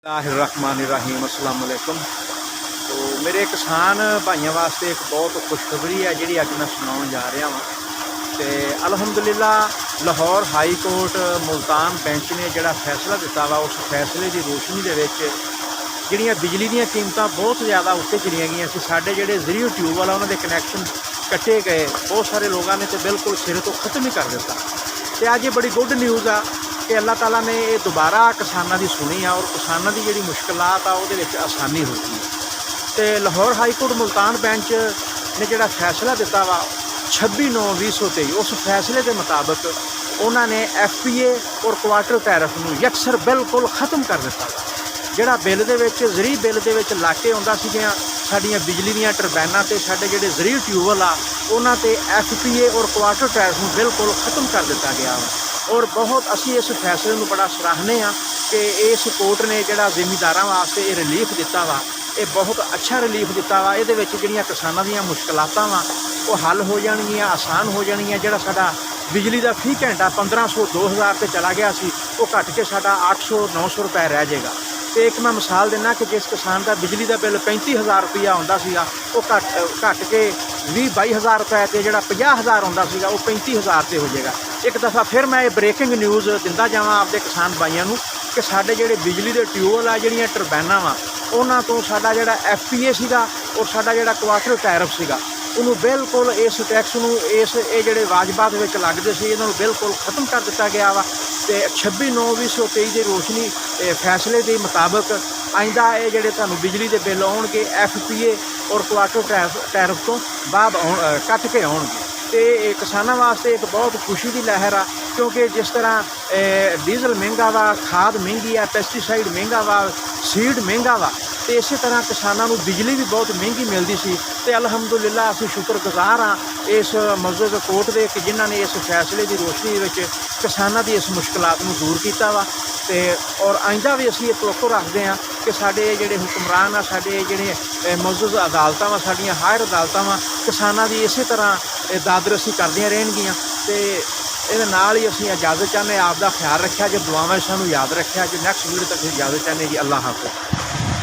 बिस्मिल्लाहिर्रहमानिर्रहीम अस्सलाम वालेकुम। तो मेरे किसान भाइयों वास्ते एक बहुत खुशखबरी है जी अज मैं सुनाने जा रहा वा। तो अलहमदुलिल्लाह Lahore high court Multan bench ने जोड़ा फैसला दिता वा, उस फैसले की रोशनी के जिहड़ियां बिजली दी कीमतां बहुत ज़्यादा उत्ते चलियां गई सी। साडे जिहड़े ज़ीरो ट्यूबवैल उन्होंने कनैक्शन कट्टे गए, बहुत सारे लोगों ने तो बिल्कुल सिरे तो खत्म ही कर दिता। तो अज ये बड़ी गुड न्यूज़ आ कि अल्लाह ताला ने ये दोबारा किसानों की सुनी आ और किसानों की जी मुश्किलात आ वो आसानी हो गई। तो Lahore high court Multan bench ने जोड़ा फैसला दिता वा 26/9/2023, उस फैसले के मुताबिक उन्होंने FPA और क्वार्टर टैरिफ में यकसर बिल्कुल खत्म कर दिता। जोड़ा बिल के ज़री बिल के लाके आउंदा सीगियां साडियां बिजली दी टरबाइनां ते साडे जिहड़े ज़री ट्यूबवैल आ उन्हां ते FPA और क्वार्टर टैरिफ में बिल्कुल खत्म कर दिता गया वा। और बहुत असी इस फैसले में बड़ा सराहने कि इस कोर्ट ने जोड़ा जिमीदारां वास्ते ये रिलीफ दिता वा, ये बहुत अच्छा रिलीफ दिता वा। ये जिहड़ियां किसानां दीयां मुश्किलातां वा वो हल हो जाणगियां, आसान हो जाणगियां। जिहड़ा साडा बिजली का फी घंटा 1500-2000 से चला गया सी, वो घट के साडा 800-900 रुपए रह जाएगा। तो एक मैं मिसाल देना कि जिस किसान का बिजली का बिल 35,000 रुपया आउंदा सीगा वो घट के 20-22 रुपए से जोड़ा 50,000 आउंदा सीगा वो 35,000 से हो जाएगा। एक दफ़ा फिर मैं ये ब्रेकिंग न्यूज़ दिंदा जावां आपदे किसान भाइयों नूं कि साडे जिहड़े बिजली के ट्यूबवैल आ जिहड़ियां टरबाइनां वा उन्हां तो साडा जिहड़ा FPA सीगा और साडा जिहड़ा क्वार्टर टैरिफ सीगा उन्होंने बिल्कुल इस टैक्स नूं इस ये जिहड़े वाजबात विच लगदे सी इन्हां नूं बिल्कुल खत्म कर दिता गया वा। तो 26/9/2023 की रोशनी फैसले के मुताबिक आइंदा ये जिहड़े तुहानूं बिजली के बिल आउणगे FPA और क्वार्टर टैरिफ तो बाद कट के आउणगे। तो किसानों वास्ते एक बहुत खुशी की लहर आ, क्योंकि जिस तरह डीजल महंगा वा, खाद महंगी है, पेस्टिसाइड महंगा वा, सीड महंगा वा, तो इस तरह किसानों को बिजली भी बहुत महंगी मिलती सी। तो अलहमदुलिल्लाह असीं शुक्रगुजार हाँ इस मौजूद कोर्ट के कि जिन्होंने इस फैसले की रोशनी किसानों की इस मुश्किलात को दूर किया वा। तो और आइंदा भी असीं तवक्को रखते हैं कि साडे जिहड़े हुक्मरान आ, साडे जिहड़े मौजूद अदालतां वा, साडियां हायर अदालतां वा किसानों की इस तरह दादरसी करदियां रहणगियां। तो ये नाल ही असीं इजाज़त चाहते, आप दा ख्याल रखा जो, दुआवां सानूं याद रखा जो। नैक्सट वीडियो तक इजाज़त चाहते जी। अल्लाह हाफ़िज़।